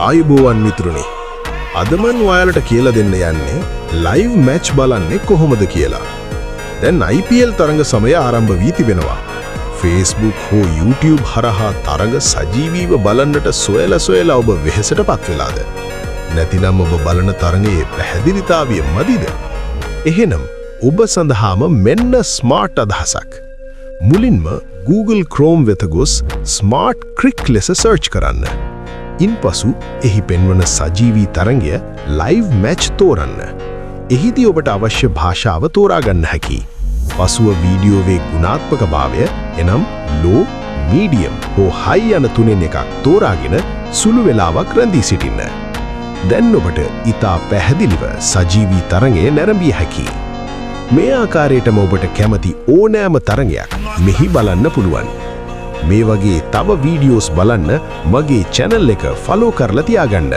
ආයුබෝවන් මිතුරුනි. අද මම ඔයාලට කියලා දෙන්න යන්නේ ලයිව් මැච් බලන්නේ කොහොමද කියලා. දැන් IPL තරඟ සමය ආරම්භ වී තිබෙනවා. Facebook හෝ YouTube හරහා තරඟ සජීවීව බලන්නට සොයලා ඔබ වෙහෙසටපත් වෙලාද? නැතිනම් ඔබ බලන තරඟයේ පැහැදිලිතාවය මදිද? එහෙනම් ඔබ සඳහාම මෙන්න ස්මාර්ට් අදහසක්. මුලින්ම Google Chrome වෙත ගොස් ස්මාර්ට් ක්‍රික් ලෙස සර්ච් කරන්න. ඉන්පසු එහි පෙන්වන සජීවී තරඟය ලයිව් මැච් තෝරන්න. එහිදී ඔබට අවශ්‍ය භාෂාව තෝරා ගන්න හැකියි. පසුව වීඩියෝවේ ගුණාත්මකභාවය එනම් low, medium හෝ high යන තුනෙන් එකක් තෝරාගෙන සුළු වේලාවක් රැඳී සිටින්න. දැන් ඔබට ඉතා පැහැදිලිව සජීවී තරඟය නැරඹිය හැකියි. මේ ආකාරයටම ඔබට කැමති ඕනෑම තරඟයක් මෙහි බලන්න පුළුවන්. මේ වගේ තව වීඩියෝස් බලන්න මගේ channel එක follow කරලා තියාගන්න.